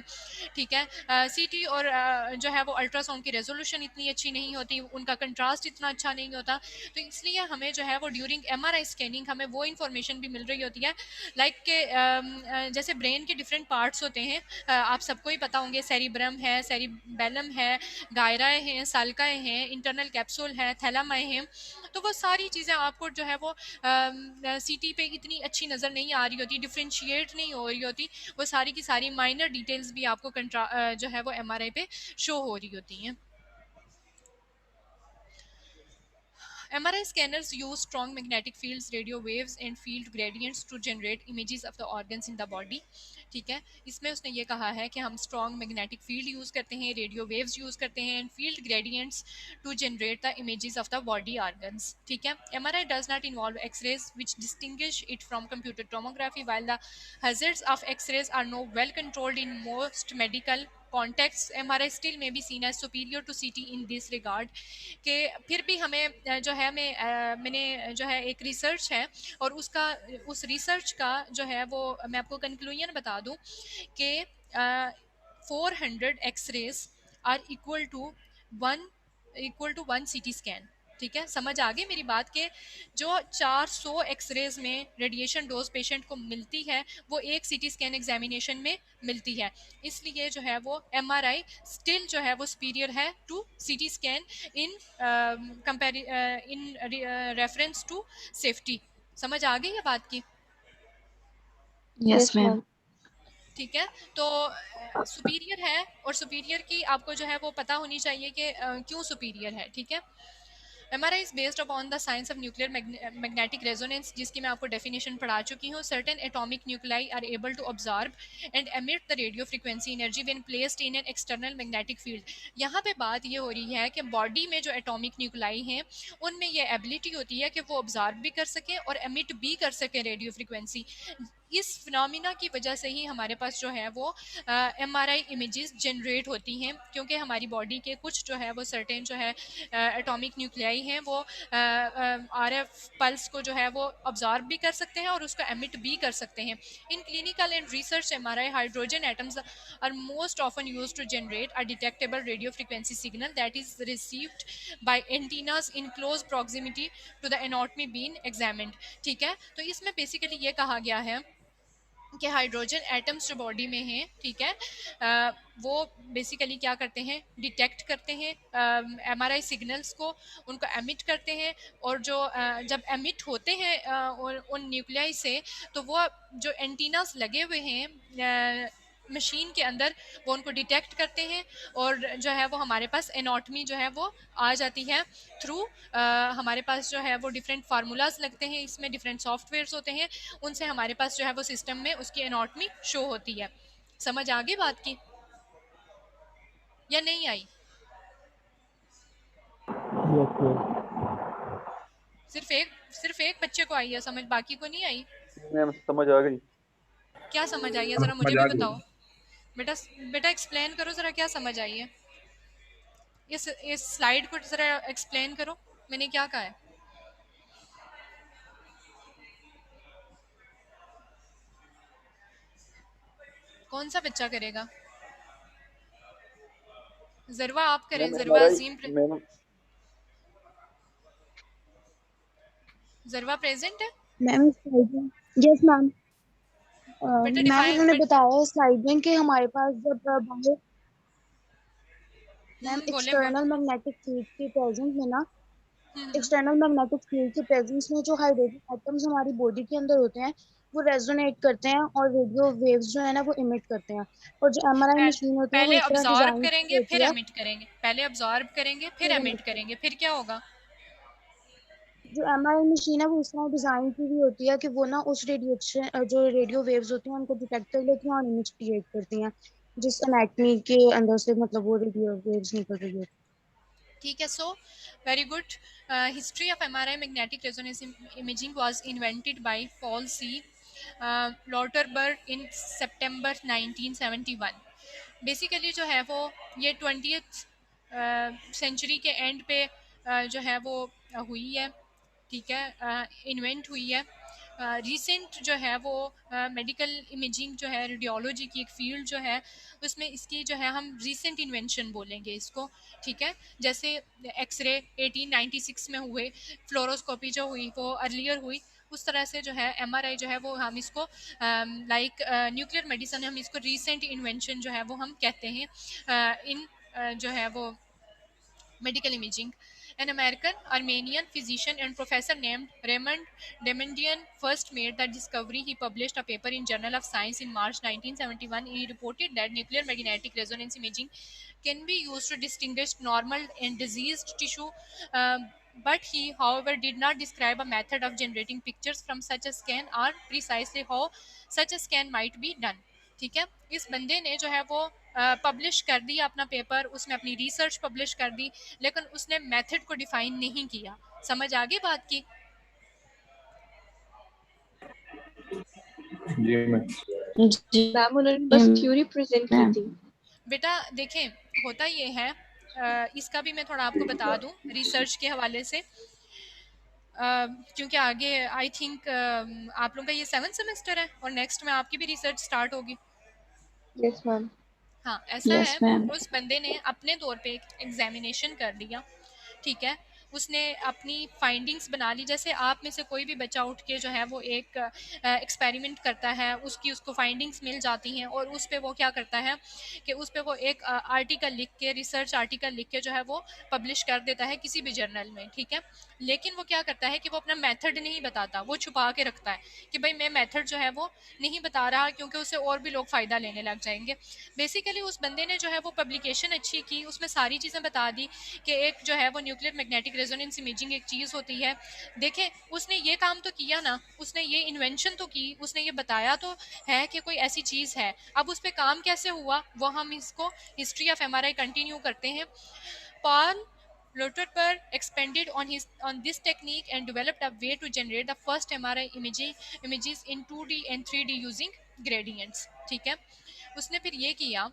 ठीक है। सीटी और जो है वो अल्ट्रासाउंड की रेजोल्यूशन इतनी अच्छी नहीं होती, उनका कंट्रास्ट इतना अच्छा नहीं होता। तो इसलिए हमें जो है वो ड्यूरिंग एमआरआई स्कैनिंग हमें वो इन्फॉर्मेशन भी मिल रही होती है, लाइक के जैसे ब्रेन के डिफरेंट पार्ट्स होते हैं, आप सबको ही पता होंगे, सेरिब्रम है, सेरिबेलम है, गायराएँ हैं, साल्काएँ हैं, इंटरनल कैप्सूल है, थैलामाएँ हैं। तो वो सारी चीज़ें आपको जो है वो सीटी पे इतनी अच्छी नज़र नहीं आ रही होती, डिफरेंशिएट नहीं हो रही होती। वो सारी की सारी माइनर डिटेल्स भी आपको जो है वो एमआरआई पे शो हो रही होती हैं। MRI scanners use strong magnetic fields, radio waves and field gradients to generate images of the organs in the body, ठीक है। इसमें उसने ये कहा है कि हम स्ट्रॉन्ग मैग्नेटिक फील्ड यूज़ करते हैं, रेडियो वेव्स यूज़ करते हैं and field gradients to generate the images of the body organs, ठीक है। MRI does not involve X-rays which distinguish it from computer tomography. While the hazards of X-rays are now well controlled in most medical contexts, MRI still may be seen as superior to CT in this regard, कि फिर भी हमें जो है मैंने जो है एक रिसर्च है और उस रिसर्च का जो है वो मैं आपको कंक्लूजन बता दूं कि 400 X-rays are equal to 1 CT scan, ठीक है। समझ आ गई मेरी बात के जो 400 एक्सरेज में रेडिएशन डोज पेशेंट को मिलती है वो एक सीटी स्कैन एग्जामिनेशन में मिलती है। इसलिए जो है वो एमआरआई स्टिल जो है वो सुपीरियर है to CT scan in in reference to safety. समझ आ गई है बात की? Yes yes ma'am. मैम। ठीक है। तो सुपीरियर है और सुपीरियर की आपको जो है वो पता होनी चाहिए कि क्यों सुपीरियर है, ठीक है। MRI is based upon the science of nuclear magnetic resonance, जिसकी मैं आपको definition पढ़ा चुकी हूँ। Certain atomic nuclei are able to absorb and emit the radio frequency energy when placed in an external magnetic field। यहाँ पे बात ये हो रही है कि बॉडी में जो एटॉमिक न्यूक्लाई हैं उनमें ये एबिलिटी होती है कि वो ऑब्जॉर्ब भी कर सकें और एमिट भी कर सकें रेडियो फ्रिक्वेंसी। इस फिनोमिना की वजह से ही हमारे पास जो है वो MRI इमेजेस जनरेट होती हैं, क्योंकि हमारी बॉडी के कुछ जो है वो सर्टेन जो है एटॉमिक न्यूक्लियाई हैं वो RF पल्स को जो है वो ऑब्जॉर्ब भी कर सकते हैं और उसको एमिट भी कर सकते हैं। In clinical and research MRI, hydrogen atoms are most often used to generate a detectable radio frequency signal that is received by antennas in close proximity to the anatomy been examined, ठीक है। तो इसमें basically ये कहा गया है कि hydrogen atoms जो बॉडी में हैं, ठीक है, वो बेसिकली क्या करते हैं, डिटेक्ट करते हैं एमआरआई सिग्नल्स को, उनको एमिट करते हैं और जो जब एमिट होते हैं और उन न्यूक्लियाई से तो वो जो एंटीनास लगे हुए हैं मशीन के अंदर वो उनको डिटेक्ट करते हैं और जो है वो हमारे पास एनाटॉमी जो है वो आ जाती है थ्रू हमारे पास जो है वो डिफरेंट फार्मूलाज लगते हैं, इसमें डिफरेंट सॉफ्टवेयर्स होते हैं, उनसे हमारे पास जो है वो सिस्टम में उसकी एनाटॉमी शो होती है। समझ आ गई बात की या नहीं आई? सिर्फ एक बच्चे को आई है समझ, बाकी को नहीं आई? मैम समझ आ गई। क्या समझ आई है जरा मुझे समझ भी आ बताओ। गई। बेटा बेटा एक्सप्लेन करो जरा, क्या समझ आई है? इस स्लाइड को जरा एक्सप्लेन करो, मैंने क्या कहा है। कौन सा बच्चा करेगा? जरवा आप करें, मैम जरवा एमआरआई अजीम मैम जरवा प्रेजेंट है? Ma'am yes ma'am. बेटा मैम डिफाइन उन्होंने बताया स्लाइड में कि हमारे पास जब बाहर मैम बोलें बोल। एक्सटर्नल मैग्नेटिक फील्ड के प्रेजेंस में ना, हम्म, एक्सटर्नल मैग्नेटिक फील्ड के प्रेजेंस में जो हाइड्रोजन एटम्स हमारी बॉडी के अंदर होते हैं वो रेजोनेट करते हैं और रेडियो वेव्स जो है ना वो इमिट करते हैं। और जो एमआरआई मशीन होती है वो पहले इस तरह ऑब्जॉर्व डिजाइन की करेंगे फिर होती है। एमिट करेंगे, पहले ऑब्जॉर्व करेंगे फिर फिर emit एमिट करते करेंगे, फिर क्या होगा? हैं। जो एमआरआई मशीन है वो इस तरह डिजाइन की हुई होती है कि वो ना उस रेडिएशन जो रेडियो वेव्स होती हैं उनको डिटेक्ट कर लेती हैं और इमेज क्रिएट करती हैं जिस एनाटॉमी के अंदर से मतलब वो रेडियो वेव्स निकल रही होती ठीक है, so very good. History of MRI magnetic resonance imaging was invented by Paul C Lauterbur in September 1971। Basically जो है वो ये 20th सेंचुरी के एंड पे जो है वो हुई है, ठीक है, इन्वेंट हुई है। रिसेंट जो है वो मेडिकल इमेजिंग जो है, रेडियोलॉजी की एक फील्ड जो है, उसमें इसकी जो है हम रिसेंट इन्वेंशन बोलेंगे इसको, ठीक है। जैसे एक्सरे 1896 में हुए, फ्लोरोस्कोपी जो हुई वो अर्लियर हुई, उस तरह से जो है एमआरआई जो है वो हम इसको लाइक न्यूक्लियर मेडिसिन, हम इसको रिसेंट इन्वेंशन जो है वो हम कहते हैं इन जो है वो medical imaging. An American Armenian physician and professor named Raymond Dementian first made the discovery. He published a paper in Journal of Science in March 1971. He reported that nuclear magnetic resonance imaging can be used to distinguish normal and diseased tissue. But he, however, did not describe a method of generating pictures from such a scan or precisely how such a scan might be done. ठीक है, इस बंदे ने जो है वो publish कर दिया अपना पेपर, उसने अपनी रिसर्च पब्लिश कर दी, लेकिन उसने मेथड को डिफाइन नहीं किया। समझ आ गई बात की? जी मैम। हैं। जी मैम उन्होंने बस थ्योरी प्रेजेंट की मैम। थी। बेटा देखें, होता ये है, इसका भी मैं थोड़ा आपको बता दूं रिसर्च के हवाले से, क्योंकि आगे आई थिंक आप लोगों का ये 7th सेमेस्टर है और नेक्स्ट में आपकी भी रिसर्च स्टार्ट होगी। Yes ma'am. हाँ, ऐसा यस है, मैम। उस बंदे ने अपने तौर पे एक एग्जामिनेशन कर लिया, ठीक है, उसने अपनी फाइंडिंग्स बना ली। जैसे आप में से कोई भी बच्चा उठ के जो है वो एक एक्सपेरिमेंट करता है, उसको फाइंडिंग्स मिल जाती हैं और उस पे वो क्या करता है कि उस पे वो एक आर्टिकल लिख के, रिसर्च आर्टिकल लिख के जो है वो पब्लिश कर देता है किसी भी जर्नल में, ठीक है। लेकिन वो क्या करता है कि वो अपना मेथड नहीं बताता, वो छुपा के रखता है कि भाई मैं मेथड जो है वो नहीं बता रहा क्योंकि उससे और भी लोग फ़ायदा लेने लग जाएंगे। बेसिकली उस बंदे ने जो है वो पब्लिकेशन अच्छी की, उसमें सारी चीज़ें बता दी कि एक जो है वो न्यूक्लियर मैग्नेटिक रेजोनेंस इमेजिंग एक चीज़ होती है। देखें, उसने ये काम तो किया ना, उसने ये इन्वेंशन तो की, उसने ये बताया तो है कि कोई ऐसी चीज़ है। अब उस पर काम कैसे हुआ वो हम इसको हिस्ट्री ऑफ एमआरआई कंटिन्यू करते हैं। Paul Lauterbach expanded on this technique and developed a way to generate the first MRI images in 2D and 3D using gradients, ठीक है। उसने फिर ये किया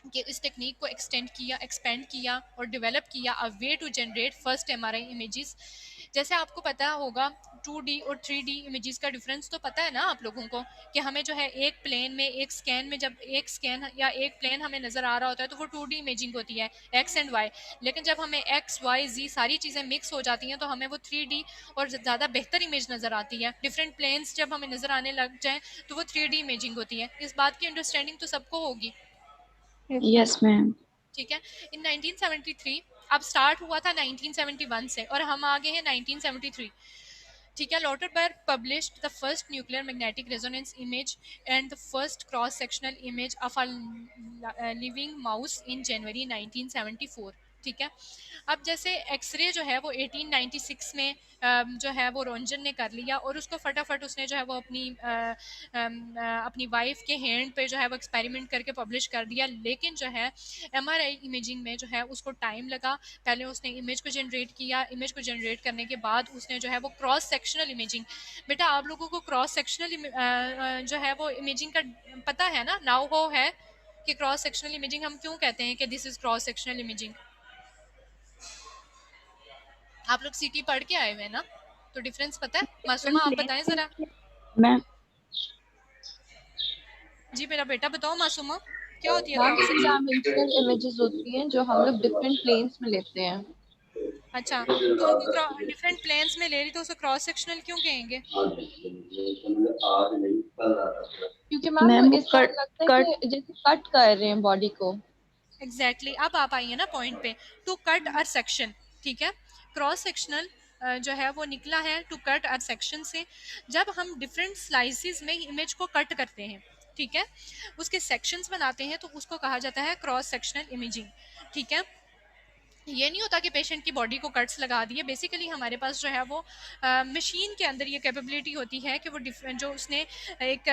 कि इस टेक्निक को एक्सपेंड किया और डेवलप किया a way to generate first MRI images. जैसे आपको पता होगा 2D और 3D इमेजेस का डिफरेंस तो पता है ना आप लोगों को, कि हमें जो है एक प्लेन में, एक स्कैन में, जब एक स्कैन या एक प्लेन हमें नज़र आ रहा होता है तो वो 2D इमेजिंग होती है, एक्स एंड वाई। लेकिन जब हमें एक्स वाई जी सारी चीज़ें मिक्स हो जाती हैं तो हमें वो 3D और ज़्यादा बेहतर इमेज नज़र आती है। डिफरेंट प्लेन्स जब हमें नज़र आने लग जाए तो वो 3D इमेजिंग होती है। इस बात की अंडरस्टैंडिंग तो सबको होगी, Yes, यस मैम। ठीक है। इन 1973, अब स्टार्ट हुआ था 1971 से और हम आ गए हैं 1973। ठीक है. Lauterbach published the first nuclear magnetic resonance image and the first cross sectional image of a living mouse in January 1974. ठीक है. अब जैसे एक्सरे जो है वो 1896 में जो है वो रोंजन ने कर लिया और उसको फटाफट उसने जो है वो अपनी वाइफ के हैंड पे जो है वो एक्सपेरिमेंट करके पब्लिश कर दिया. लेकिन जो है एमआरआई इमेजिंग में जो है उसको टाइम लगा. पहले उसने इमेज को जनरेट किया. इमेज को जनरेट करने के बाद उसने जो है वो क्रॉस सेक्शनल इमेजिंग. बेटा आप लोगों को क्रॉस सेक्शनल जो है वो इमेजिंग का पता है ना, नाउ हो है कि क्रॉस सेक्शनल इमेजिंग हम क्यों कहते हैं कि this is cross sectional imaging. आप लोग सीटी पढ़ के आए हुए हैं ना, तो डिफरेंस पता है. मासूमा आप बताएं जरा. मैम जी मेरा बेटा बताओ मासूमा, क्या होती है ma'am cross three section. Dimensional images होती हैं जो हम लोग डिफरेंट प्लेन्स में लेते हैं. अच्छा, तो उनको डिफरेंट प्लेन्स में ले ली तो उसे क्रॉस सेक्शनल क्यों कहेंगे. क्योंकि मैम मैम वो वो इस तरह कट लगता है कट कि जैसे कट कर रहे हैं बॉडी को. एग्जैक्टली अब आप आइए ना पॉइंट पे. To cut a section. ठीक है. क्रॉस सेक्शनल जो है वो निकला है टू कट अर सेक्शन से. जब हम डिफरेंट स्लाइसिस में इमेज को कट करते हैं, ठीक है, उसके सेक्शंस बनाते हैं, तो उसको कहा जाता है क्रॉस सेक्शनल इमेजिंग. ठीक है. ये नहीं होता कि पेशेंट की बॉडी को कट्स लगा दिए. बेसिकली हमारे पास जो है वो मशीन के अंदर ये कैपेबिलिटी होती है कि वो जो उसने एक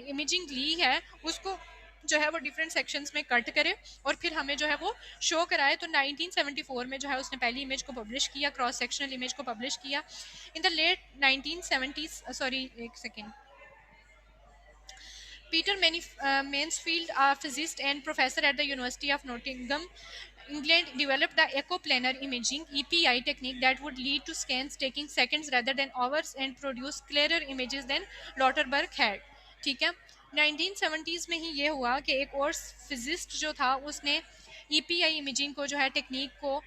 इमेजिंग ली है उसको जो है वो डिफरेंट सेक्शंस में कट करे और फिर हमें जो है वो शो कराए. तो 1974 में जो है उसने पहली इमेज को पब्लिश किया, क्रॉस सेक्शनल इमेज को पब्लिश किया. In the late 1970s, sorry एक second, Peter Mansfield, a physicist and professor at the University of Nottingham, England, developed the echoplanar imaging (EPI) technique that would lead to scans taking seconds rather than hours and produce clearer images than Lauterbach had. ठीक है. 1970s में ही ये हुआ कि एक और physicist जो था उसने ईपीआई इमेजिंग को जो है टेक्निक को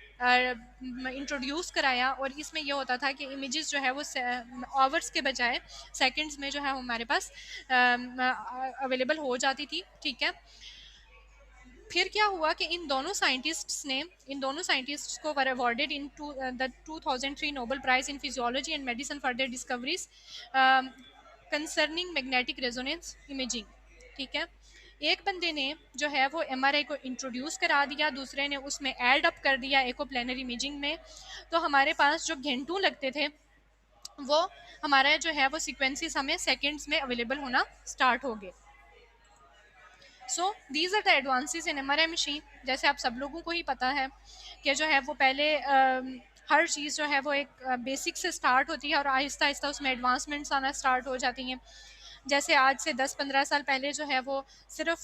इंट्रोड्यूस कराया और इसमें ये होता था कि इमेजेस जो है वो आवर्स के बजाय सेकंड्स में जो है हमारे पास अवेलेबल हो जाती थी. ठीक है. फिर क्या हुआ कि इन दोनों साइंटिस्ट्स को were awarded in the 2003 Nobel prize in physiology and medicine for their discoveries concerning magnetic resonance imaging. ठीक है. एक बंदे ने जो है वो एमआरआई को इंट्रोड्यूस करा दिया, दूसरे ने उसमें ऐड अप कर दिया एकोप्लेनर इमेजिंग में. तो हमारे पास जो घंटों लगते थे वो हमारा जो है वो सीक्वेंसेस हमें सेकंड्स में अवेलेबल होना स्टार्ट हो गए. So these are the advances in MRI machine. जैसे आप सब लोगों को ही पता है कि जो है वो पहले हर चीज़ जो है वो एक बेसिक से स्टार्ट होती है और आहिस्ता आहिस्ता उसमें एडवांसमेंट्स आना स्टार्ट हो जाती हैं. जैसे आज से 10-15 साल पहले जो है वो सिर्फ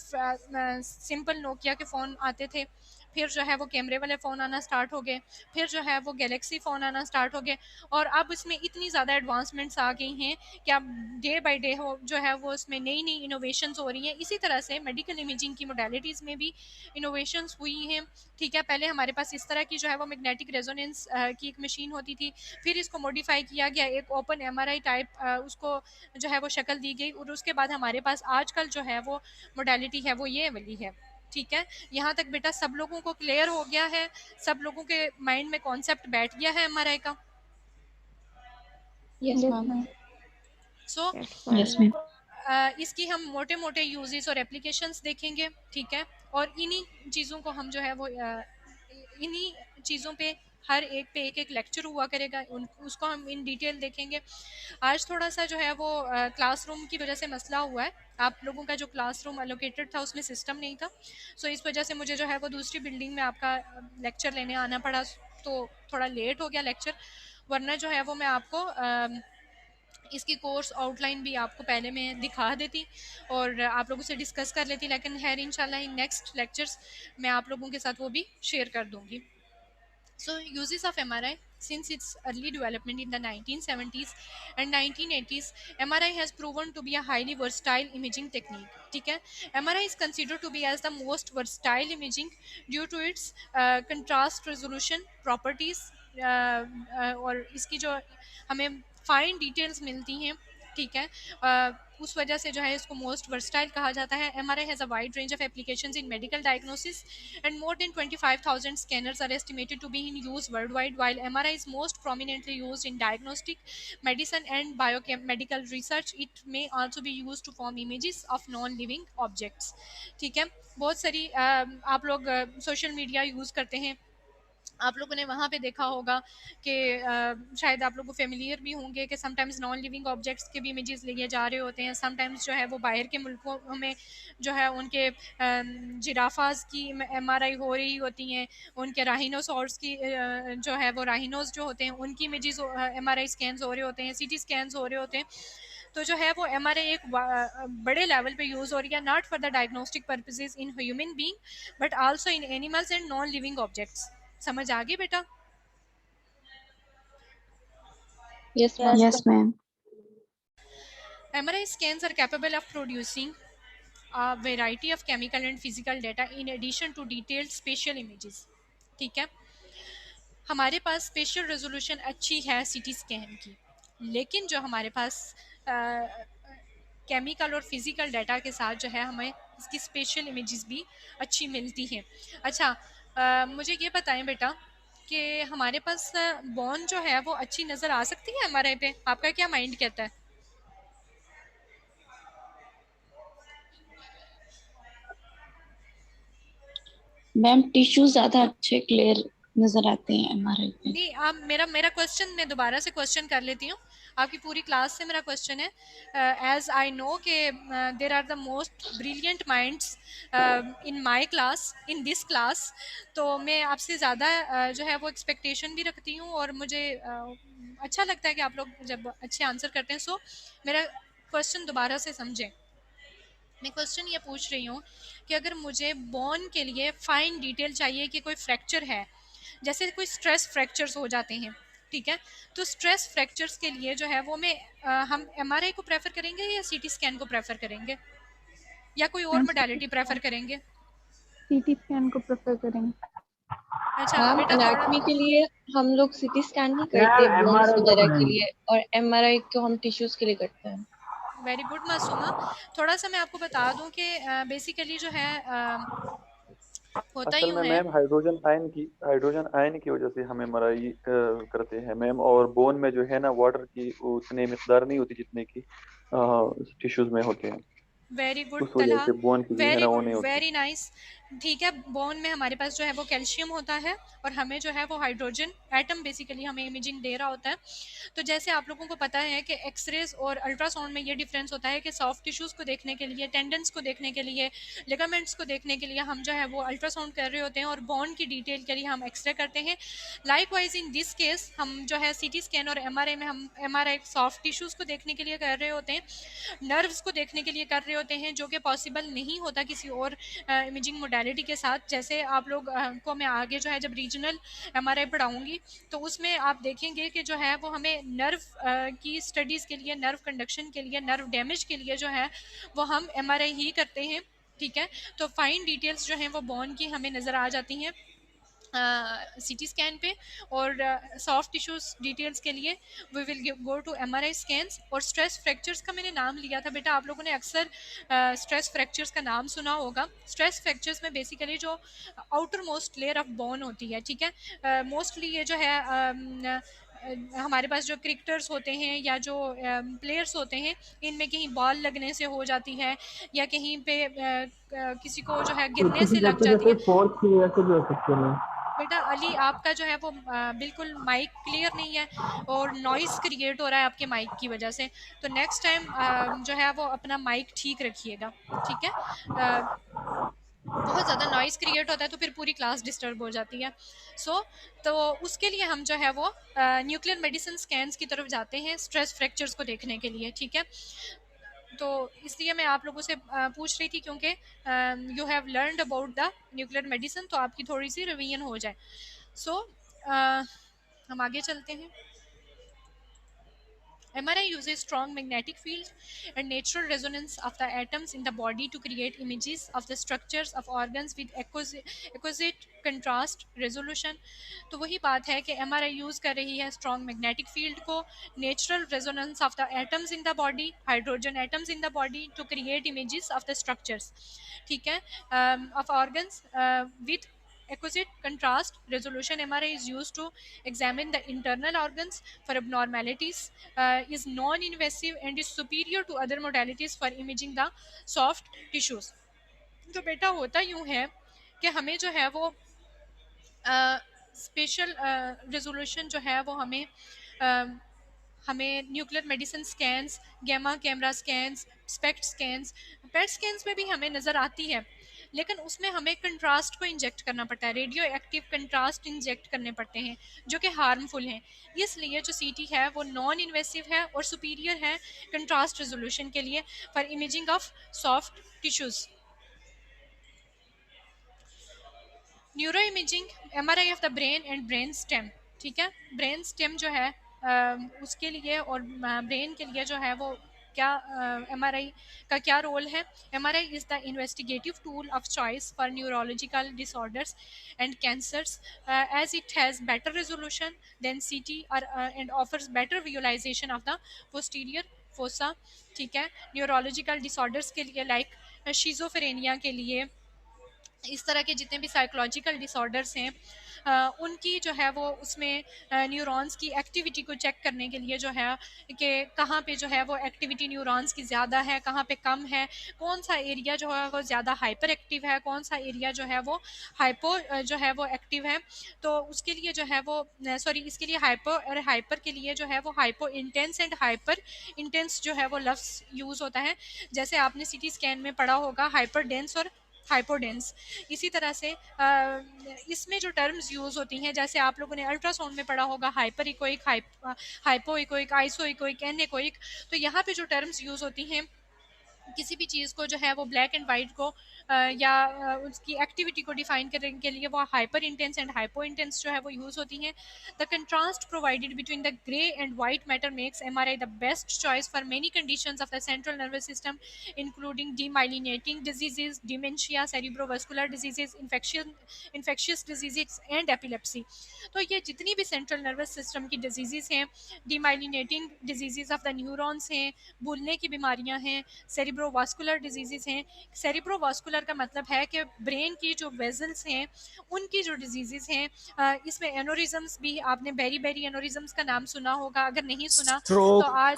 सिंपल नोकिया के फ़ोन आते थे. फिर जो है वो कैमरे वाले फ़ोन आना स्टार्ट हो गए. फिर जो है वो गैलेक्सी फ़ोन आना स्टार्ट हो गए. और अब इसमें इतनी ज़्यादा एडवांसमेंट्स आ गई हैं कि अब डे बाय डे हो जो है वो उसमें नई नई इनोवेशंस हो रही हैं. इसी तरह से मेडिकल इमेजिंग की मोडालिटीज़ में भी इनोवेशंस हुई हैं. ठीक है. पहले हमारे पास इस तरह की जो है वो मैग्नेटिक रेजोनेंस की एक मशीन होती थी. फिर इसको मॉडिफाई किया गया, एक ओपन एमआरआई टाइप उसको जो है वो शक्ल दी गई और उसके बाद हमारे पास आजकल जो है वो मोडालिटी है वो ये वाली है. ठीक है. यहाँ तक बेटा सब लोगों को क्लियर हो गया है, सब लोगों के माइंड में कॉन्सेप्ट बैठ गया है एमआरआई का. Yes Yes, ma'am. ma'am. So yes ma'am. इसकी हम मोटे मोटे यूजेस और एप्लीकेशंस देखेंगे. ठीक है. और इन्हीं चीज़ों को हम जो है वो इन्हीं चीज़ों पे हर एक पे एक एक लेक्चर हुआ करेगा, उसको हम इन डिटेल देखेंगे. आज थोड़ा सा जो है वो क्लासरूम की वजह से मसला हुआ है. आप लोगों का जो क्लासरूम एलोकेटेड था उसमें सिस्टम नहीं था. सो इस वजह से मुझे जो है वो दूसरी बिल्डिंग में आपका लेक्चर लेने आना पड़ा. तो थोड़ा लेट हो गया लेक्चर, वरना जो है वो मैं आपको इसकी कोर्स आउटलाइन भी आपको पहले मैं दिखा देती और आप लोगों से डिस्कस कर लेती. लेकिन खैर इंशाल्लाह इन नेक्स्ट लेक्चर्स मैं आप लोगों के साथ वो भी शेयर कर दूँगी. So uses of MRI since its early development in the 1970s and 1980s, MRI has proven to be a highly versatile imaging technique. ठीक है. MRI is considered to be as the most versatile imaging due to its contrast resolution properties और इसकी जो हमें fine details मिलती हैं ठीक है। उस वजह से जो है इसको मोस्ट वर्सटाइल कहा जाता है। MRI has a wide range of applications in medical diagnosis and more than 25,000 scanners are estimated to be in use worldwide. While MRI is most prominently used in diagnostic medicine and biomedical research, it may also be used to form images of non-living objects. ठीक है। बहुत सारी आप लोग social media use करते हैं, आप लोगों ने वहाँ पे देखा होगा कि शायद आप लोग को फेमिलियर भी होंगे कि समटाइम्स नॉन लिविंग ऑब्जेक्ट्स के भी इमेजेस लिए जा रहे होते हैं। समटाइम्स जो है वो बाहर के मुल्कों में जो है उनके जिराफाज की एमआरआई हो रही होती हैं, उनके राइनोसॉर्स की जो है वो राइनोस जो होते हैं उनकी इमेजेस एमआरआई स्कैन्स हो रहे होते हैं, सीटी स्कैन्स हो रहे होते हैं। तो जो है वो एमआरआई एक बड़े लेवल पे यूज़ हो रही है, not for the diagnostic purposes in human being but also in animals and non living objects. समझ आ गई बेटा? Yes ma'am. Yes ma'am. MRI scans are capable of producing a variety of chemical and physical data in addition to detailed spatial images. ठीक है। हमारे पास special resolution अच्छी है CT scan की, लेकिन जो हमारे पास केमिकल और फिजिकल डाटा के साथ जो है हमें इसकी स्पेशल इमेजेस भी अच्छी मिलती हैं। अच्छा, मुझे ये बताएं बेटा कि हमारे पास बोन जो है वो अच्छी नज़र आ सकती है एमआरआई पे? आपका क्या माइंड कहता है? मैम टिश्यू ज्यादा अच्छे क्लियर नजर आते हैं एमआरआई पे। नहीं, आप मेरा क्वेश्चन मैं दोबारा से क्वेश्चन कर लेती हूँ। आपकी पूरी क्लास से मेरा क्वेश्चन है, एज आई नो के there are the most brilliant minds in my class, in this class, तो मैं आपसे ज़्यादा जो है वो एक्सपेक्टेशन भी रखती हूँ और मुझे अच्छा लगता है कि आप लोग जब अच्छे आंसर करते हैं। सो मेरा क्वेश्चन दोबारा से समझें। मैं क्वेश्चन ये पूछ रही हूँ कि अगर मुझे बोन के लिए फाइन डिटेल चाहिए कि कोई फ्रैक्चर है, जैसे कोई स्ट्रेस फ्रैक्चर्स हो जाते हैं, ठीक है, तो स्ट्रेस फ्रैक्चर्स के लिए जो है वो हम एमआरआई को प्रेफर करेंगे या सीटी स्कैन को प्रेफर करेंगे, या कोई और मैम मोडालिटी प्रेफर करेंगे? सीटी स्कैन को प्रेफर करेंगे। अच्छा मैम बेटा, थोड़ा एनाटॉमी के लिए हम लोग सीटी स्कैन नहीं करते बोन्स वगैरह के लिए, और एमआरआई को हम टिश्यूज के लिए करते हैं। Very good Masuma. थोड़ा सा मैं आपको बता दूं कि बेसिकली जो है होता असल यूँ में है। मैम हाइड्रोजन आयन की वजह से हम एमआरआई करते हैं मैम, और बोन में जो है ना वाटर की उतनी मिकदार नहीं होती जितने की टिश्यूज में होते हैं, वेरी गुड उस वजह तलहा, से बोन की जो है वेरी ना वो गुड, नहीं होती। Very nice. ठीक है, बोन में हमारे पास जो है वो कैल्शियम होता है और हमें जो है वो हाइड्रोजन एटम बेसिकली हमें इमेजिंग दे रहा होता है। तो जैसे आप लोगों को पता है कि एक्सरेज और अल्ट्रासाउंड में ये डिफरेंस होता है कि सॉफ्ट टिश्यूज़ को देखने के लिए, टेंडन्स को देखने के लिए, लिगामेंट्स को देखने के लिए हम जो है वो अल्ट्रासाउंड कर रहे होते हैं और बोन की डिटेल के लिए हम एक्सरे करते हैं। लाइकवाइज इन दिस केस हम जो है सीटी स्कैन और एमआरआई में हम एमआरआई सॉफ्ट टिश्यूज़ को देखने के लिए कर रहे होते हैं, नर्व्स को देखने के लिए कर रहे होते हैं, जो कि पॉसिबल नहीं होता किसी और इमेजिंग मोडालिटी के साथ। जैसे आप लोग को मैं आगे जो है जब रीजनल एमआरआई पढ़ाऊंगी तो उसमें आप देखेंगे कि जो है वो हमें नर्व की स्टडीज़ के लिए, नर्व कंडक्शन के लिए, नर्व डैमेज के लिए जो है वो हम एमआरआई ही करते हैं। ठीक है, तो फाइन डिटेल्स जो हैं वो बोन की हमें नज़र आ जाती हैं सीटी स्कैन पे, और सॉफ्ट टिश्यूज डिटेल्स के लिए we will go to MRI scans. और स्ट्रेस फ्रैक्चर्स का मैंने नाम लिया था बेटा, आप लोगों ने अक्सर स्ट्रेस फ्रैक्चर्स का नाम सुना होगा। स्ट्रेस फ्रैक्चर्स में बेसिकली जो outer most layer of bone होती है, ठीक है, मोस्टली ये जो है हमारे पास जो क्रिकेटर्स होते हैं या जो प्लेयर्स होते हैं, इनमें कहीं बॉल लगने से हो जाती है या कहीं पे किसी को जो है गिरने से लग जाती है। फोर्स की वजह से भी हो सकती है। बेटा अली, आपका जो है वो बिल्कुल माइक क्लियर नहीं है और नॉइस क्रिएट हो रहा है आपके माइक की वजह से। तो नेक्स्ट टाइम जो है वो अपना माइक ठीक रखिएगा, ठीक है? बहुत ज़्यादा नॉइस क्रिएट होता है तो फिर पूरी क्लास डिस्टर्ब हो जाती है। तो उसके लिए हम जो है वो न्यूक्लियर मेडिसिन स्कैन्स की तरफ जाते हैं स्ट्रेस फ्रैक्चर्स को देखने के लिए, ठीक है? तो इसलिए मैं आप लोगों से पूछ रही थी क्योंकि you have learned about the nuclear medicine, तो आपकी थोड़ी सी रिवीजन हो जाए। सो हम आगे चलते हैं। MRI uses strong magnetic field and natural resonance of the atoms in the body to create images of the structures of organs with exquisite contrast resolution. तो वही बात है कि MRI यूज़ कर रही है स्ट्रॉन्ग मैग्नेटिक फील्ड को, natural resonance of the atoms in the body, hydrogen atoms in the body to create images of the structures, ठीक है, of organs with exquisite contrast resolution. MRI is used to examine the internal organs for abnormalities, is non-invasive and is superior to other modalities for imaging the soft tissues. तो बेटा होता यूँ है कि हमें जो है वो स्पेशल रेजोल्यूशन जो है वो हमें nuclear medicine scans, gamma camera scans, SPECT scans, PET scans में भी हमें नज़र आती है, लेकिन उसमें हमें कंट्रास्ट को इंजेक्ट करना पड़ता है, रेडियो एक्टिव कंट्रास्ट इंजेक्ट करने पड़ते हैं जो कि हार्मफुल हैं। इसलिए जो सीटी है वो नॉन इन्वेसिव है और सुपीरियर है कंट्रास्ट रेजोल्यूशन के लिए for imaging of soft tissues. Neuro imaging, MRI of the brain and brain stem, ठीक है, ब्रेन स्टेम जो है उसके लिए और ब्रेन के लिए जो है वो क्या MRI का क्या रोल है। MRI is the investigative tool of choice for neurological disorders and cancers as it has better resolution than CT और and offers better visualisation of the posterior fossa, ठीक है, न्यूरोलॉजिकल डिसऑर्डर्स के लिए like schizophrenia के लिए, इस तरह के जितने भी साइकोलॉजिकल डिसऑर्डर्स हैं उनकी जो है वो उसमें न्यूरॉन्स की एक्टिविटी को चेक करने के लिए जो है कि कहाँ पे जो है वो एक्टिविटी न्यूरॉन्स की ज़्यादा है, कहाँ पे कम है, कौन सा एरिया जो है वो ज़्यादा हाइपर एक्टिव है, कौन सा एरिया जो है वो हाइपो जो है वो एक्टिव है। तो उसके लिए जो है वो सॉरी इसके लिए हाइपो और हाइपर के लिए जो है वो hypo intense and hyper intense जो है वो लफ्ज़ यूज़ होता है। जैसे आपने CT स्कैन में पढ़ा होगा हाइपर डेंस और हाइपोडेंस, इसी तरह से इसमें जो टर्म्स यूज़ होती हैं जैसे आप लोगों ने अल्ट्रासाउंड में पढ़ा होगा hyper echoic, hypo echoic, iso echoic, anechoic, तो यहाँ पे जो टर्म्स यूज़ होती हैं किसी भी चीज़ को जो है वो ब्लैक एंड वाइट को या उसकी एक्टिविटी को डिफाइन करने के लिए वो hyperintense and hypointense जो है वो यूज़ होती हैं। The contrast provided between the grey and white matter makes MRI the best choice for many conditions of the central nervous system including demyelinating diseases, dementia, cerebrovascular diseases, infectious diseases and epilepsy. तो ये जितनी भी central nervous system की diseases हैं, demyelinating diseases of the neurons हैं, भूलने की बीमारियां हैं, सेरिब्रोवास्कुलर डिजीजेस हैं। सेरिब्रोवास्कुलर का मतलब है कि ब्रेन की जो वेजल्स हैं उनकी जो डिजीजेस हैं, इसमें एनोरिज्म्स भी, आपने बेरी बेरी एनोरिज्म्स का नाम सुना होगा, अगर नहीं सुना तो स्ट्रोक आज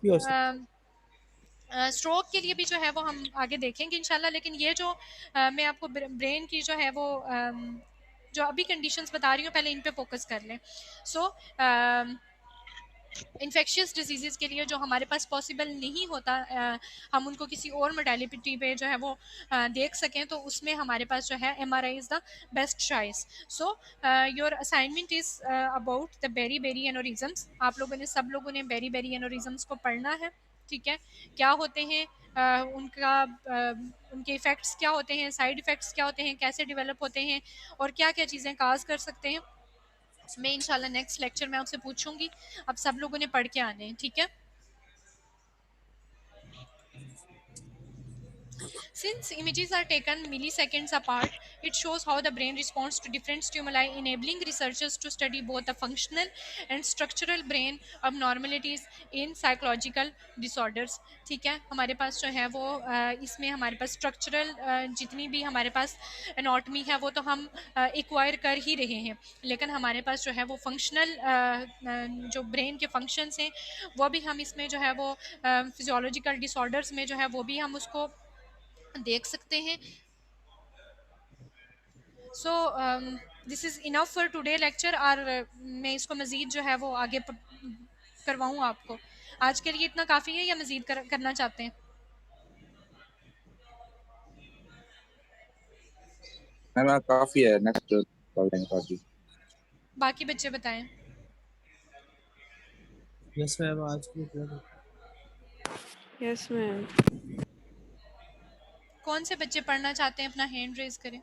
भी हो सकता स्ट्रोक के लिए भी जो है वो हम आगे देखेंगे इंशाल्लाह। लेकिन ये जो मैं आपको ब्रेन की जो है वो जो अभी कंडीशंस बता रही हूँ पहले इन पे फोकस कर लें। सो इन्फेक्शियस डिजीज़ के लिए जो हमारे पास पॉसिबल नहीं होता हम उनको किसी और मोडालिटी पे जो है वो देख सकें, तो उसमें हमारे पास जो है MRI is the best choice. So your assignment is about the berry berry aneurysms. आप लोगों ने सब लोगों ने बेरी बेरी एनोरिज्म्स को पढ़ना है, ठीक है, क्या होते हैं उनके इफ़ेक्ट्स क्या होते हैं, साइड इफ़ेक्ट्स क्या होते हैं, कैसे डेवलप होते हैं और क्या क्या चीज़ें काज कर सकते हैं। मैं इंशाल्लाह नेक्स्ट लेक्चर में आपसे पूछूंगी। अब सब लोगों ने पढ़ के आने हैं, ठीक है। Since images are taken milliseconds apart, it shows how the brain responds to different stimuli, enabling researchers to study both the functional and structural brain abnormalities in psychological disorders। ठीक है, हमारे पास जो है वो इसमें हमारे पास स्ट्रक्चरल जितनी भी हमारे पास एनाटॉमी है वो तो हम एक्वायर कर ही रहे हैं, लेकिन हमारे पास जो है वो फंक्शनल जो ब्रेन के फंक्शंस हैं वो भी हम इसमें जो है वो फिजियोलॉजिकल डिसऑर्डर्स में जो है वो भी हम उसको देख सकते हैं। So this is enough for today lecture. और मैं इसको मज़ीद जो है वो आगे करवाऊँ आपको। आज के लिए इतना काफ़ी है या मज़ीद करना चाहते हैं? मैम काफी है, नेक्स्ट कर लेंगे काफी। बाकी बच्चे बताएं। यस मैम, आज की यस मैम। कौन से बच्चे पढ़ना चाहते हैं अपना हैंड रेज करें।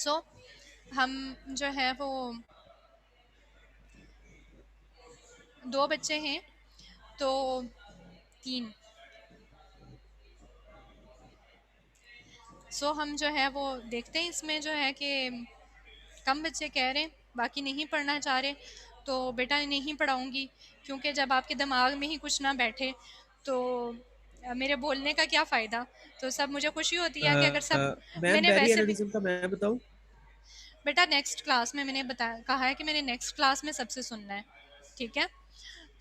सो हम जो है वो 2 बच्चे हैं, तो 3 सो हम जो है वो देखते हैं इसमें जो है कि कम बच्चे कह रहे हैं, बाकी नहीं पढ़ना चाह रहे, तो बेटा नहीं पढ़ाऊँगी, क्योंकि जब आपके दिमाग में ही कुछ ना बैठे तो मेरे बोलने का क्या फ़ायदा। तो सब मुझे खुशी होती है कि अगर सब मैम मैंने बैरी वैसे भी एनालिज्म का मैं बताऊं? बेटा नेक्स्ट क्लास में मैंने कहा है कि मैंने नेक्स्ट क्लास में सबसे सुनना है, ठीक है।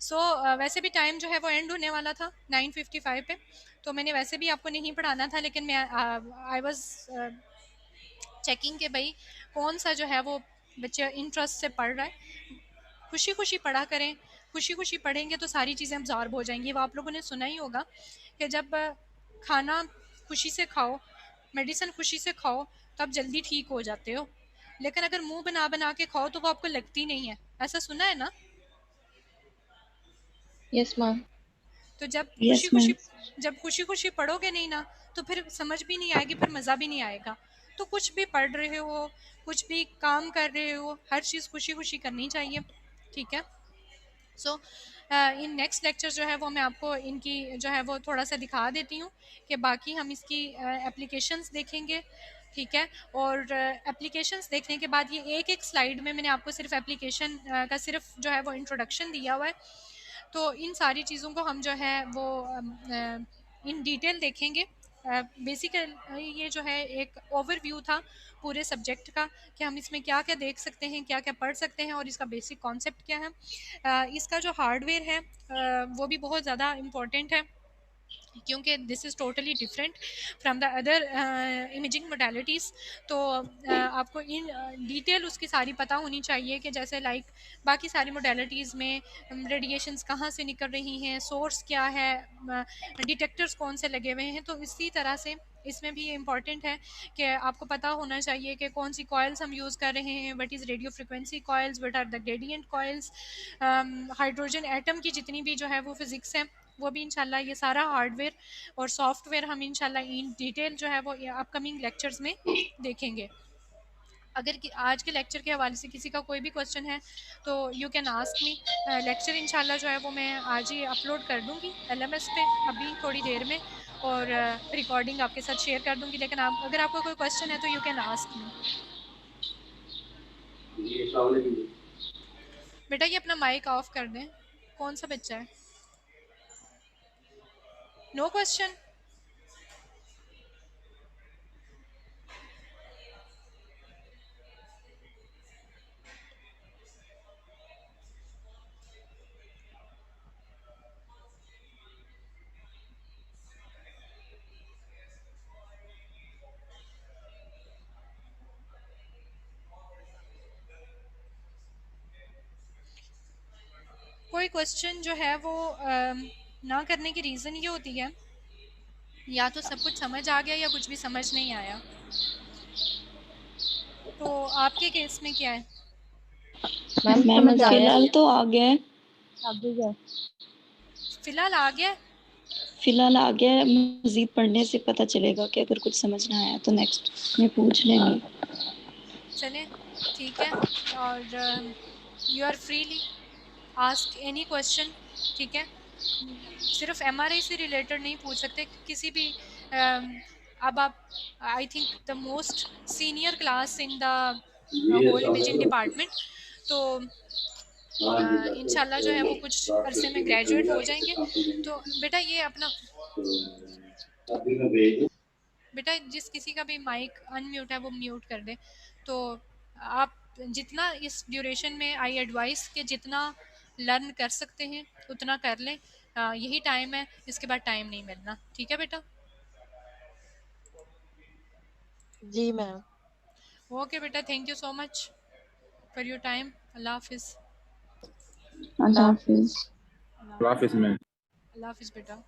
सो वैसे भी टाइम जो है वो एंड होने वाला था 9:55 पे, तो मैंने वैसे भी आपको नहीं पढ़ाना था, लेकिन मैं आई वाज चेकिंग के भाई कौन सा जो है वो बच्चे इंटरेस्ट से पढ़ रहा है। खुशी खुशी पढ़ा करें, खुशी खुशी पढ़ेंगे तो सारी चीज़ें अब्जॉर्ब हो जाएंगी। वो आप लोगों ने सुना ही होगा कि जब खाना खुशी से खाओ, मेडिसिन खुशी से खाओ, तो आप जल्दी ठीक हो जाते हो, लेकिन अगर मुंह बना बना के खाओ तो वो आपको लगती नहीं है। ऐसा सुना है ना? Yes ma'am. तो यस मैम। जब खुशी खुशी पढ़ोगे नहीं ना, तो फिर समझ भी नहीं आएगी, फिर मज़ा भी नहीं आएगा। तो कुछ भी पढ़ रहे हो, कुछ भी काम कर रहे हो, हर चीज़ खुशी खुशी करनी चाहिए, ठीक है। सो इन नेक्स्ट लेक्चर जो है वो मैं आपको इनकी जो है वो थोड़ा सा दिखा देती हूँ कि बाकी हम इसकी एप्लीकेशंस देखेंगे, ठीक है। और एप्लीकेशंस देखने के बाद ये एक एक स्लाइड में मैंने आपको सिर्फ एप्लीकेशन का सिर्फ जो है वो इंट्रोडक्शन दिया हुआ है, तो इन सारी चीज़ों को हम जो है वो इन डिटेल देखेंगे। बेसिक ये जो है एक ओवरव्यू था पूरे सब्जेक्ट का कि हम इसमें क्या क्या देख सकते हैं, क्या क्या पढ़ सकते हैं और इसका बेसिक कॉन्सेप्ट क्या है। इसका जो हार्डवेयर है वो भी बहुत ज़्यादा इम्पोर्टेंट है, क्योंकि this is totally different from the other imaging modalities. तो आपको इन डिटेल उसकी सारी पता होनी चाहिए कि जैसे लाइक बाकी सारी मोडालिटीज़ में रेडिएशंस कहाँ से निकल रही हैं, सोर्स क्या है, डिटेक्टर्स कौन से लगे हुए हैं। तो इसी तरह से इसमें भी ये इम्पॉर्टेंट है कि आपको पता होना चाहिए कि कौन सी कॉइल्स हम यूज़ कर रहे हैं, what is radio frequency coils, what are the gradient coils, hydrogen atom की जितनी भी जो है वो फिज़िक्स है वो भी इंशाल्लाह, ये सारा हार्डवेयर और सॉफ्टवेयर हम इंशाल्लाह इन डिटेल जो है वो अपकमिंग लेक्चर्स में देखेंगे। अगर आज के लेक्चर के हवाले से किसी का कोई भी क्वेश्चन है तो you can ask me. Lecture इंशाल्लाह जो है वो मैं आज ही अपलोड कर दूँगी LMS पे अभी थोड़ी देर में, और रिकॉर्डिंग आपके साथ शेयर कर दूँगी। लेकिन आप अगर आपको कोई क्वेश्चन है तो यू कैन आस्क मी। बेटा ये अपना माइक ऑफ कर दें। कौन सा बच्चा है? No question? कोई क्वेश्चन जो है वो ना करने की रीज़न ये होती है या तो सब कुछ समझ आ गया या कुछ भी समझ नहीं आया। तो आपके केस में क्या है? मैम मैम समझ आया। फिलहाल तो आ गया है। फिलहाल आ गया? फिलहाल आ गया है, मजीद पढ़ने से पता चलेगा कि अगर कुछ समझ ना आया तो नेक्स्ट में पूछ लेंगे। चलें ठीक है। और you are freely ask any question, ठीक है। सिर्फ MRI से रिलेटेड नहीं पूछ सकते, किसी भी अब आप I think the most senior class in the whole imaging department, तो इंशाल्लाह जो है वो कुछ अरसे में ग्रेजुएट हो जाएंगे। तो बेटा ये अपना बेटा जिस किसी का भी माइक अनम्यूट है वो म्यूट कर दे। तो आप जितना इस ड्यूरेशन में आई एडवाइस के जितना लर्न कर सकते हैं उतना कर लें। यही टाइम है, इसके बाद टाइम नहीं मिलना, ठीक है बेटा। जी मैम। ओके बेटा, thank you so much for your time. अल्लाह हाफिज़। अल्लाह हाफिज। अल्लाह हाफिज़ मैम। अल्लाह हाफिज़ बेटा।